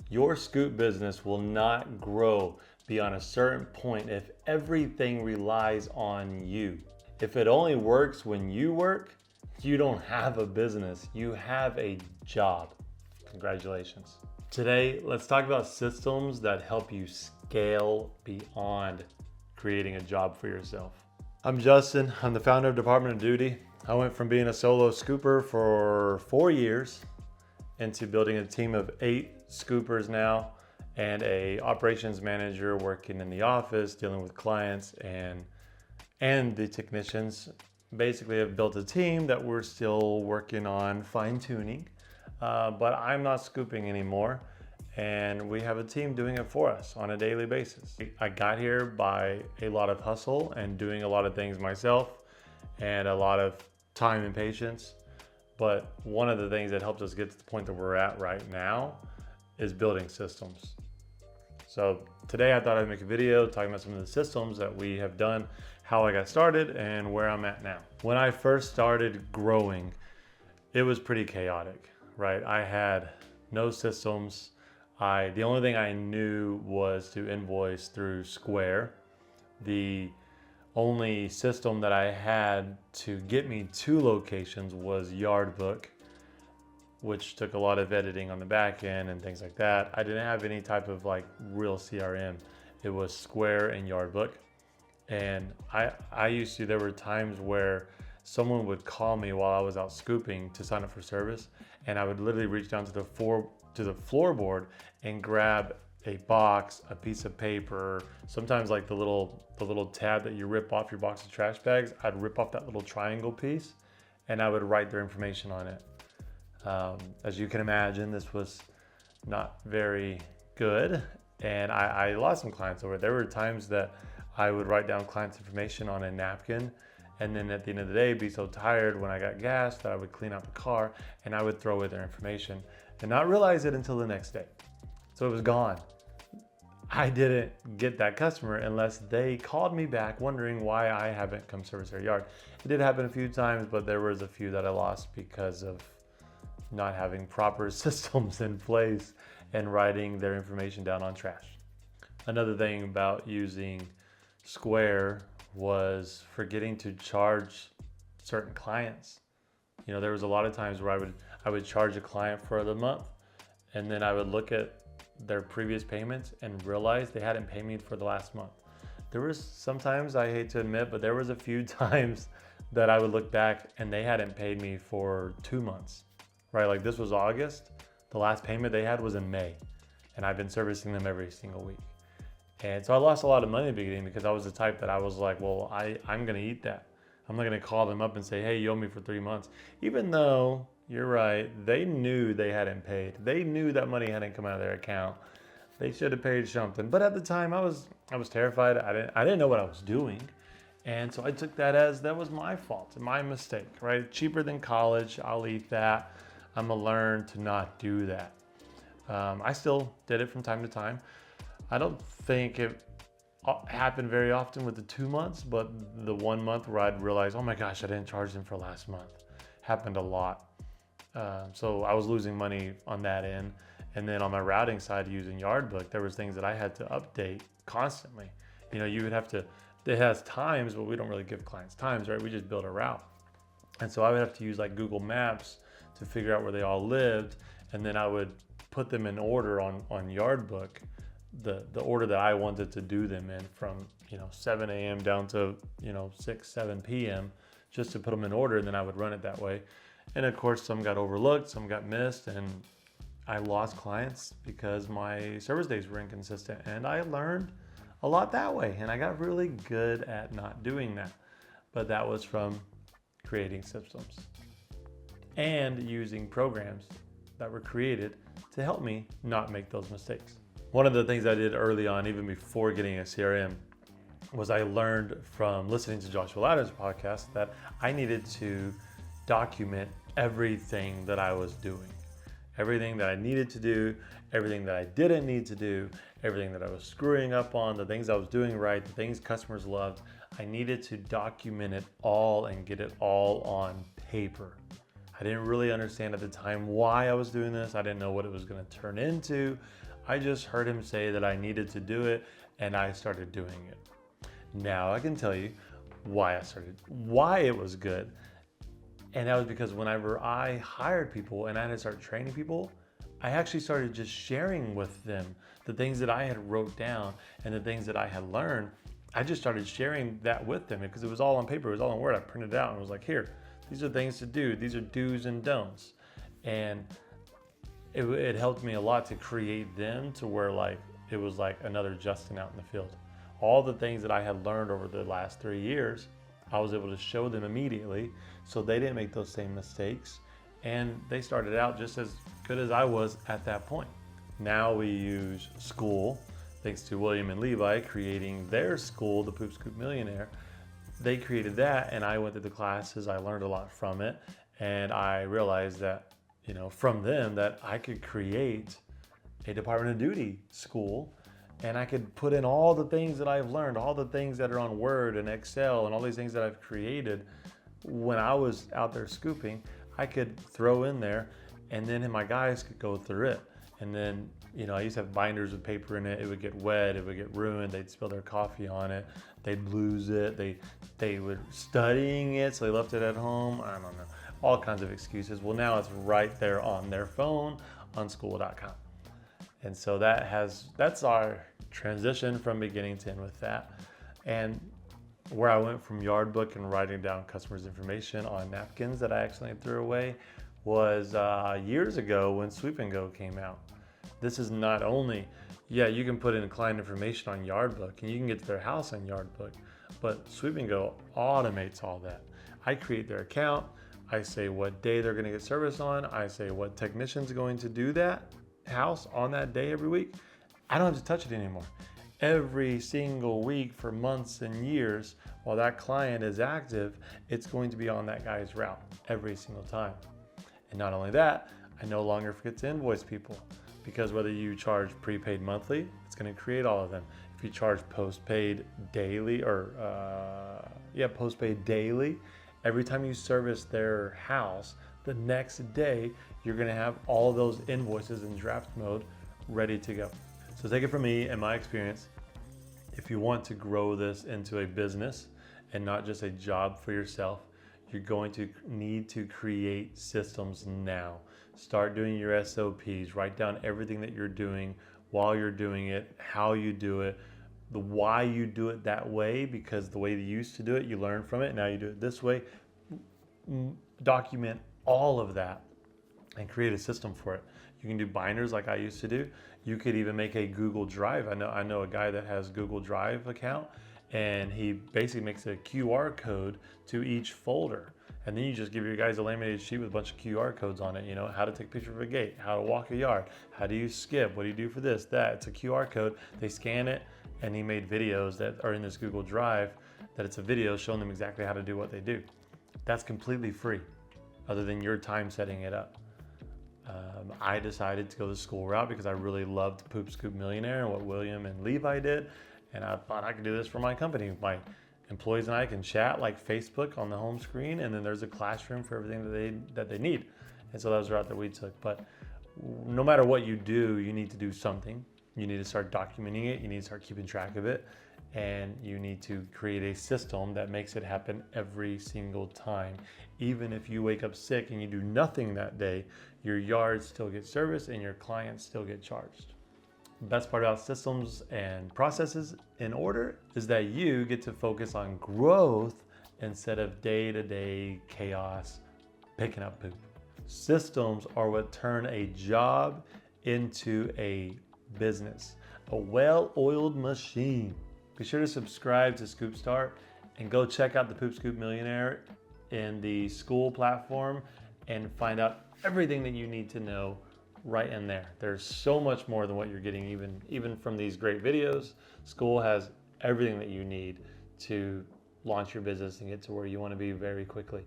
Your scoop business will not grow beyond a certain point if everything relies on you. If it only works when you work, you don't have a business, you have a job. Congratulations. Today, let's talk about systems that help you scale beyond creating a job for yourself. I'm Justin, I'm the founder of Department of Duty. I went from being a solo scooper for 4 years into building a team of 8 scoopers now and a operations manager working in the office, dealing with clients and the technicians. Basically, I've built a team that we're still working on fine-tuning, but I'm not scooping anymore, and we have a team doing it for us on a daily basis. I got here by a lot of hustle and doing a lot of things myself and a lot of time and patience. But one of the things that helped us get to the point that we're at right now is building systems. So today I thought I'd make a video talking about some of the systems that we have done, how I got started, and where I'm at now. When I first started growing, it was pretty chaotic, right? I had no systems. The only thing I knew was to invoice through Square. The only system that I had to get me to locations was Yardbook, which took a lot of editing on the back end and things like that. I didn't have any type of like real CRM. It was Square and Yardbook. And there were times where someone would call me while I was out scooping to sign up for service, and I would literally reach down to the floorboard and grab a box, a piece of paper, sometimes like the little tab that you rip off your box of trash bags. I'd rip off that little triangle piece and I would write their information on it. As you can imagine, this was not very good, and I lost some clients over it. There were times that I would write down clients' information on a napkin, and then at the end of the day be so tired when I got gas that I would clean out the car and I would throw away their information and not realize it until the next day. So it was gone. I didn't get that customer unless they called me back wondering why I haven't come service their yard. It did happen a few times, but there was a few that I lost because of not having proper systems in place and writing their information down on trash. Another thing about using Square was forgetting to charge certain clients. You know, there was a lot of times where I would charge a client for the month, and then I would look at their previous payments and realize they hadn't paid me for the last month. There was sometimes, I hate to admit, but there was a few times that I would look back and they hadn't paid me for 2 months, right? Like this was August. The last payment they had was in May, and I've been servicing them every single week. And so I lost a lot of money in the beginning because I was the type that I was like, well, I'm gonna eat that. I'm not gonna call them up and say, hey, you owe me for 3 months. Even though, you're right, they knew they hadn't paid. They knew that money hadn't come out of their account. They should have paid something. But at the time I was terrified. I didn't know what I was doing. And so I took that as that was my fault, my mistake, right? Cheaper than college, I'll eat that. I'm gonna learn to not do that. I still did it from time to time. I don't think it happened very often with the 2 months, but the 1 month where I'd realize, oh my gosh, I didn't charge them for last month, happened a lot. So I was losing money on that end. And then on my routing side, using Yardbook, there was things that I had to update constantly. You know, you would have to, it has times, but we don't really give clients times, right? We just build a route. And so I would have to use like Google Maps to figure out where they all lived. And then I would put them in order on Yardbook, the order that I wanted to do them in from, 7 a.m. down to, 6, 7 p.m. just to put them in order. And then I would run it that way. And of course, some got overlooked, some got missed, and I lost clients because my service days were inconsistent. And I learned a lot that way, and I got really good at not doing that. But that was from creating systems and using programs that were created to help me not make those mistakes. One of the things I did early on, even before getting a CRM, was I learned from listening to Joshua Ladder's podcast that I needed to document everything that I was doing, everything that I needed to do, everything that I didn't need to do, everything that I was screwing up on, the things I was doing right, the things customers loved. I needed to document it all and get it all on paper. I didn't really understand at the time why I was doing this. I didn't know what it was going to turn into. I just heard him say that I needed to do it, and I started doing it. Now I can tell you why it was good. And that was because whenever I hired people and I had to start training people, I actually started just sharing with them the things that I had wrote down and the things that I had learned. I just started sharing that with them because it was all on paper, it was all in Word. I printed it out and was like, here, these are things to do. These are do's and don'ts. And it helped me a lot to create them to where like it was like another Justin out in the field. All the things that I had learned over the last 3 years, I was able to show them immediately so they didn't make those same mistakes. And they started out just as good as I was at that point. Now we use school, thanks to William and Levi creating their school, the Poop Scoop Millionaire. They created that and I went through the classes, I learned a lot from it. And I realized that, from them that I could create a Department of Duty school and I could put in all the things that I've learned, all the things that are on Word and Excel and all these things that I've created when I was out there scooping, I could throw in there and then my guys could go through it. And then, I used to have binders with paper in it. It would get wet, it would get ruined. They'd spill their coffee on it. They'd lose it. They were studying it, so they left it at home. I don't know, all kinds of excuses. Well, now it's right there on their phone on school.com. And so that's our transition from beginning to end with that. And where I went from yard book and writing down customers' information on napkins that I accidentally threw away was years ago when Sweep and Go came out. This is not only, you can put in client information on Yardbook and you can get to their house on Yardbook, but Sweep and Go automates all that. I create their account, I say what day they're gonna get service on, I say what technician's going to do that house on that day every week. I don't have to touch it anymore. Every single week for months and years, while that client is active, it's going to be on that guy's route every single time. And not only that, I no longer forget to invoice people because whether you charge prepaid monthly, it's going to create all of them. If you charge postpaid daily postpaid daily, every time you service their house, the next day, you're going to have all of those invoices in draft mode ready to go. So take it from me and my experience. If you want to grow this into a business and not just a job for yourself, you're going to need to create systems now. Start doing your SOPs, write down everything that you're doing while you're doing it, how you do it, the why you do it that way, because the way you used to do it, you learn from it, now you do it this way. Document all of that and create a system for it. You can do binders like I used to do. You could even make a Google Drive. I know a guy that has Google Drive account, and he basically makes a QR code to each folder. And then you just give your guys a laminated sheet with a bunch of QR codes on it, how to take a picture of a gate, how to walk a yard, how do you skip, what do you do for this, that. It's a QR code. They scan it, and he made videos that are in this Google Drive that it's a video showing them exactly how to do what they do. That's completely free, other than your time setting it up. I decided to go the school route because I really loved Poop Scoop Millionaire and what William and Levi did. And I thought I could do this for my company. My employees and I can chat like Facebook on the home screen, and then there's a classroom for everything that they need. And so that was the route that we took. But no matter what you do, you need to do something. You need to start documenting it. You need to start keeping track of it. And you need to create a system that makes it happen every single time. Even if you wake up sick and you do nothing that day, your yard still gets service and your clients still get charged. The best part about systems and processes in order is that you get to focus on growth instead of day-to-day chaos picking up poop. Systems are what turn a job into a business, a well-oiled machine. Be sure to subscribe to Scoop Start and go check out the Poop Scoop Millionaire in the school platform and find out everything that you need to know right in there. There's so much more than what you're getting even from these great videos. School has everything that you need to launch your business and get to where you want to be very quickly.